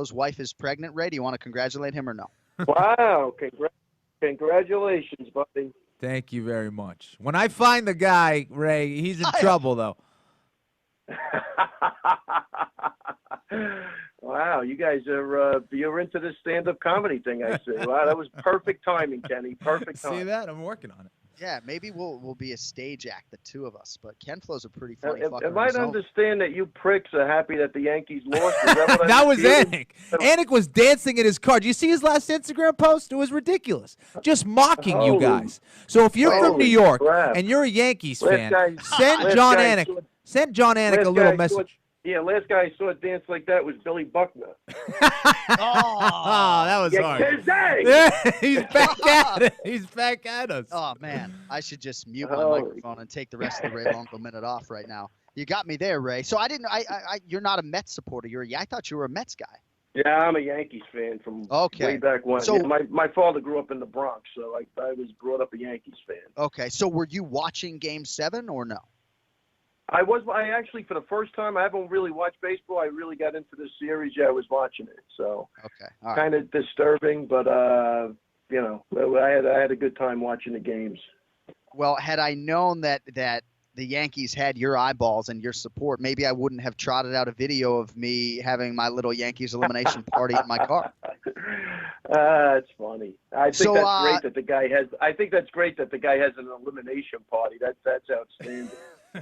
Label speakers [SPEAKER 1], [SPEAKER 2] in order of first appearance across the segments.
[SPEAKER 1] His wife is pregnant. Ray, do you want to congratulate him or no?
[SPEAKER 2] Wow. Congratulations, buddy.
[SPEAKER 3] Thank you very much. When I find the guy, Ray, he's in trouble, though.
[SPEAKER 2] Wow, you guys are you're into this stand-up comedy thing, I see. Wow, that was perfect timing, Kenny. Perfect timing.
[SPEAKER 3] See that? I'm working on it.
[SPEAKER 1] Yeah, maybe we'll be a stage act, the two of us. But Ken Flo's a pretty funny fucker.
[SPEAKER 2] Am I to understand that you pricks are happy that the Yankees lost? Is that what
[SPEAKER 3] That was Anik. Anik was dancing in his car. Did you see his last Instagram post? It was ridiculous. Just mocking you guys. So if you're from New York and you're a Yankees fan, send John Anik a little message.
[SPEAKER 2] Last guy I saw dance like that was Billy Buckner.
[SPEAKER 3] Oh, that was hard.
[SPEAKER 2] Yeah,
[SPEAKER 3] he's back at it. He's back at us.
[SPEAKER 1] Oh, man. I should just mute my microphone and take the rest of the Ray Longo minute off right now. You got me there, Ray. So you're not a Mets supporter. I thought you were a Mets guy.
[SPEAKER 2] Yeah, I'm a Yankees fan from way back when. So, my father grew up in the Bronx, so I was brought up a Yankees fan.
[SPEAKER 1] Okay, so were you watching Game 7 or no?
[SPEAKER 2] I actually, for the first time, I haven't really watched baseball. I really got into this series. Yeah, I was watching it. So, kind of disturbing, but, I had a good time watching the games.
[SPEAKER 1] Well, had I known that the Yankees had your eyeballs and your support, maybe I wouldn't have trotted out a video of me having my little Yankees elimination party in my car.
[SPEAKER 2] It's funny. I think that's great that the guy has. I think that's great that the guy has an elimination party. That's outstanding.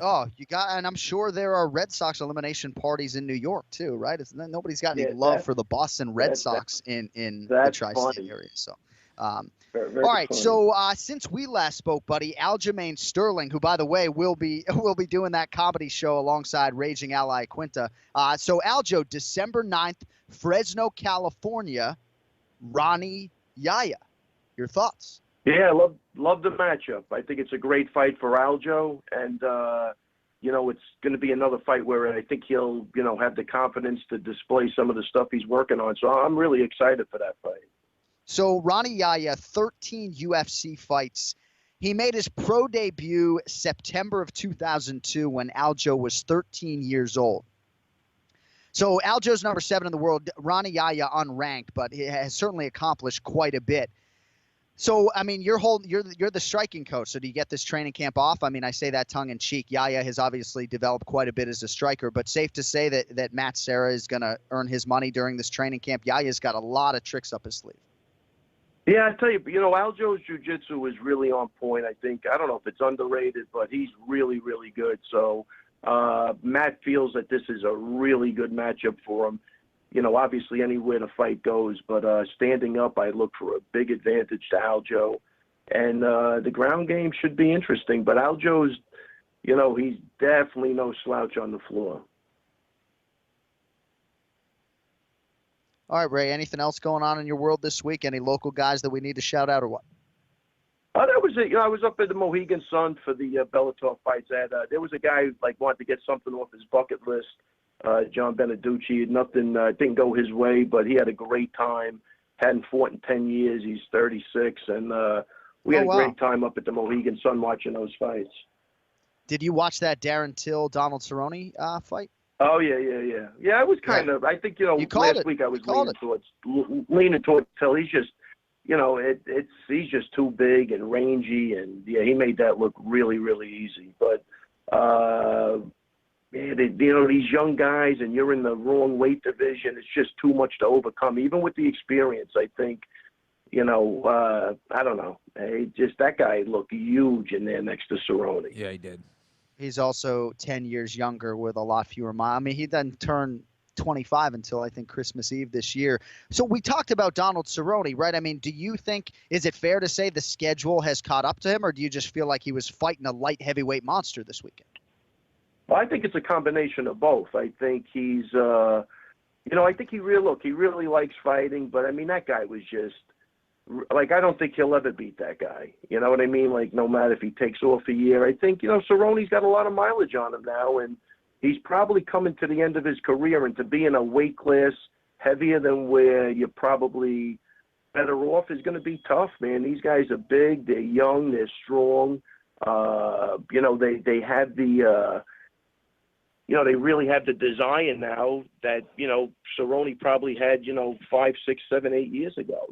[SPEAKER 1] Oh, and I'm sure there are Red Sox elimination parties in New York too, right? Nobody's got any love for the Boston Red Sox in the tri-state area. So, all right. Funny. So since we last spoke, buddy, Aljamain Sterling, who by the way will be doing that comedy show alongside Raging Ally Quinta. So Aljo, December 9th, Fresno, California, Ronnie Yaya. Your thoughts?
[SPEAKER 2] Yeah, love the matchup. I think it's a great fight for Aljo, and it's going to be another fight where I think he'll have the confidence to display some of the stuff he's working on. So I'm really excited for that fight.
[SPEAKER 1] So Ronnie Yaya, 13 UFC fights. He made his pro debut September of 2002 when Aljo was 13 years old. So Aljo's number 7 in the world. Ronnie Yaya unranked, but he has certainly accomplished quite a bit. So, I mean, you're the striking coach. So do you get this training camp off? I mean, I say that tongue in cheek. Yaya has obviously developed quite a bit as a striker, but safe to say that Matt Serra is going to earn his money during this training camp. Yaya's got a lot of tricks up his sleeve.
[SPEAKER 2] Yeah, I tell you, Aljo's jiu-jitsu is really on point. I don't know if it's underrated, but he's really, really good. So Matt feels that this is a really good matchup for him. Obviously anywhere the fight goes, but standing up, I look for a big advantage to Aljo. And the ground game should be interesting, but Aljo's, he's definitely no slouch on the floor.
[SPEAKER 1] All right, Ray, anything else going on in your world this week? Any local guys that we need to shout out or what?
[SPEAKER 2] That was it. I was up at the Mohegan Sun for the Bellator fights. There was a guy who wanted to get something off his bucket list. John Beneducci, nothing didn't go his way, but he had a great time. Hadn't fought in 10 years. He's 36, and we had a great time up at the Mohegan Sun watching those fights.
[SPEAKER 1] Did you watch that Darren Till, Donald Cerrone fight?
[SPEAKER 2] Oh, yeah. Yeah, I was kind of, I think, last week I was leaning towards Till. He's just, he's just too big and rangy, and, yeah, he made that look really, really easy. But, these young guys, and you're in the wrong weight division. It's just too much to overcome, even with the experience. I think, I don't know. That guy looked huge in there next to Cerrone.
[SPEAKER 3] Yeah, he did.
[SPEAKER 1] He's also 10 years younger with a lot fewer miles. I mean, he doesn't turn 25 until I think Christmas Eve this year. So we talked about Donald Cerrone, right? I mean, do you think, is it fair to say the schedule has caught up to him, or do you just feel like he was fighting a light heavyweight monster this weekend?
[SPEAKER 2] Well, I think it's a combination of both. I think he's, I think he really likes fighting, but I mean, that guy was just, I don't think he'll ever beat that guy. You know what I mean? No matter if he takes off a year. I think, Cerrone's got a lot of mileage on him now, and he's probably coming to the end of his career, and to be in a weight class heavier than where you're probably better off is going to be tough, man. These guys are big, they're young, they're strong. They have they really have the design now that, Cerrone probably had, 5, 6, 7, 8 years ago,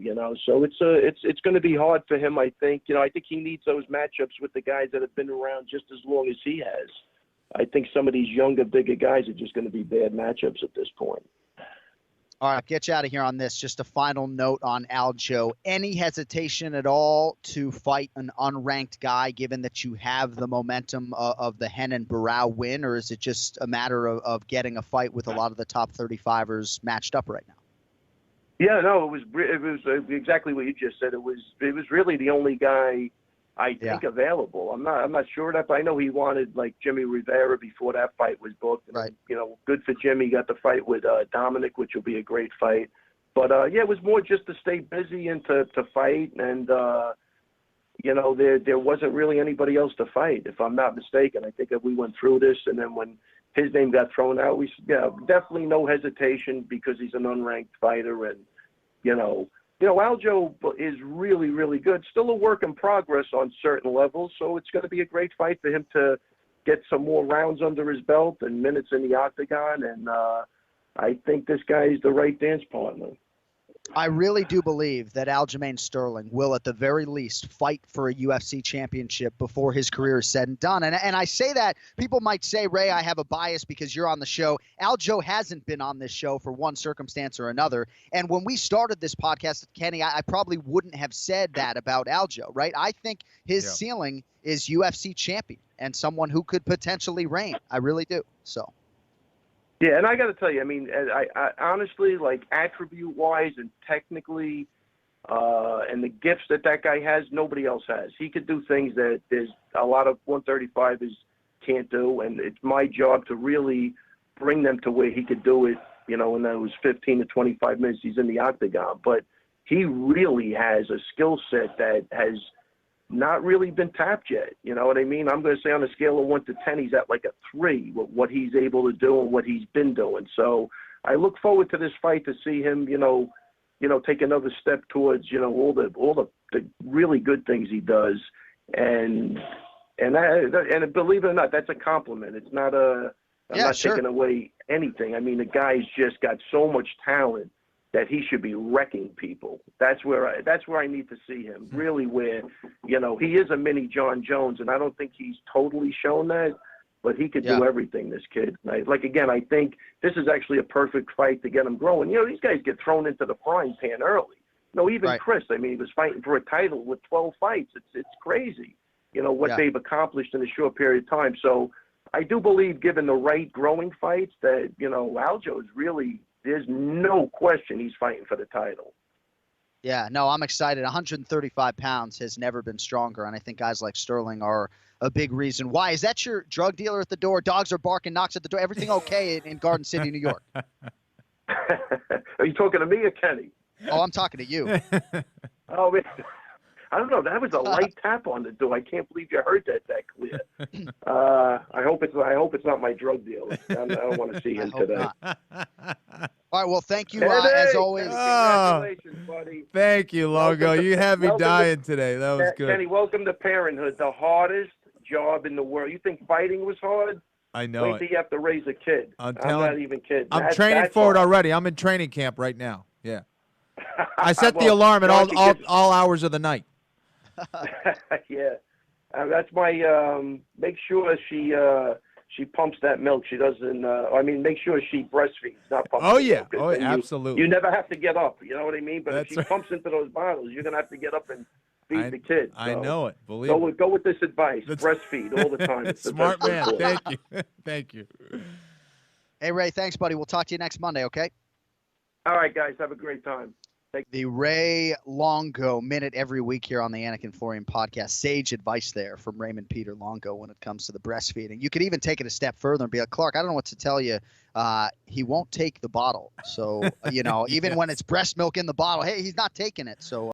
[SPEAKER 2] So it's going to be hard for him, I think. I think he needs those matchups with the guys that have been around just as long as he has. I think some of these younger, bigger guys are just going to be bad matchups at this point.
[SPEAKER 1] All right, get you out of here on this. Just a final note on Aljo. Any hesitation at all to fight an unranked guy, given that you have the momentum of the Hen and Barao win, or is it just a matter of getting a fight with a lot of the top 35ers matched up right now?
[SPEAKER 2] Yeah, no, it was exactly what you just said. It was really the only guy I think available. I'm not sure that, but I know he wanted like Jimmy Rivera before that fight was booked.
[SPEAKER 1] Right.
[SPEAKER 2] Good for Jimmy. Got the fight with Dominic, which will be a great fight. But it was more just to stay busy and to fight, and there wasn't really anybody else to fight, if I'm not mistaken. I think that we went through this, and then when his name got thrown out, we definitely no hesitation because he's an unranked fighter, and Aljo is really, really good. Still a work in progress on certain levels, so it's going to be a great fight for him to get some more rounds under his belt and minutes in the octagon, and I think this guy is the right dance partner.
[SPEAKER 1] I really do believe that Aljamain Sterling will, at the very least, fight for a UFC championship before his career is said and done. And I say that, people might say, Ray, I have a bias because you're on the show. Aljo hasn't been on this show for one circumstance or another. And when we started this podcast, Kenny, I probably wouldn't have said that about Aljo, right? I think his ceiling is UFC champion and someone who could potentially reign. I really do. So.
[SPEAKER 2] Yeah, and I got to tell you, I mean, I honestly, like attribute-wise and technically, and the gifts that guy has, nobody else has. He could do things that there's a lot of 135ers can't do, and it's my job to really bring them to where he could do it, in those 15 to 25 minutes he's in the octagon. But he really has a skill set that has not really been tapped yet. You know what I mean? I'm going to say on a scale of 1 to 10, he's at like a 3 with what he's able to do and what he's been doing. So I look forward to this fight to see him, take another step towards, all the really good things he does. And believe it or not, that's a compliment. It's not I'm not taking away anything. I mean, the guy's just got so much talent that he should be wrecking people. That's where I need to see him, really, where, he is a mini John Jones, and I don't think he's totally shown that, but he could do everything, this kid. Again, I think this is actually a perfect fight to get him growing. These guys get thrown into the frying pan early. Even Chris, I mean, he was fighting for a title with 12 fights. It's crazy, what they've accomplished in a short period of time. So I do believe, given the right growing fights, that, Aljo is really, there's no question he's fighting for the title.
[SPEAKER 1] Yeah, no, I'm excited. 135 pounds has never been stronger, and I think guys like Sterling are a big reason why. Is that your drug dealer at the door? Dogs are barking, knocks at the door. Everything okay in Garden City, New York?
[SPEAKER 2] Are you talking to me or Kenny?
[SPEAKER 1] Oh, I'm talking to you.
[SPEAKER 2] Oh, man. I don't know. That was a light tap on the door. I can't believe you heard that clear. I hope it's not my drug dealer. I don't want to see him today.
[SPEAKER 1] All right. Well, thank you as always.
[SPEAKER 2] Congratulations, buddy.
[SPEAKER 3] Thank you, Longo. You had me dying today. That was good.
[SPEAKER 2] Kenny, welcome to parenthood. The hardest job in the world. You think fighting was hard?
[SPEAKER 3] I know.
[SPEAKER 2] Wait till you have to raise a kid. I'm not even kidding.
[SPEAKER 3] I'm training for it already. I'm in training camp right now. Yeah. I set the alarm at all hours of the night.
[SPEAKER 2] Yeah, that's my. Make sure she pumps that milk. She doesn't. Make sure she breastfeeds, not pumps.
[SPEAKER 3] Oh yeah,
[SPEAKER 2] milk,
[SPEAKER 3] absolutely.
[SPEAKER 2] You never have to get up. You know what I mean? But if she pumps into those bottles, you're gonna have to get up and feed the kid. So
[SPEAKER 3] I know it. Believe me.
[SPEAKER 2] Go with this advice. Breastfeed all the time. It's
[SPEAKER 3] smart man. Thank you. Thank you.
[SPEAKER 1] Hey Ray, thanks, buddy. We'll talk to you next Monday. Okay.
[SPEAKER 2] All right, guys. Have a great time.
[SPEAKER 1] The Ray Longo Minute every week here on the Anik and Florian podcast. Sage advice there from Raymond Peter Longo when it comes to the breastfeeding. You could even take it a step further and be like, Clark, I don't know what to tell you. He won't take the bottle. So, even when it's breast milk in the bottle, hey, he's not taking it. So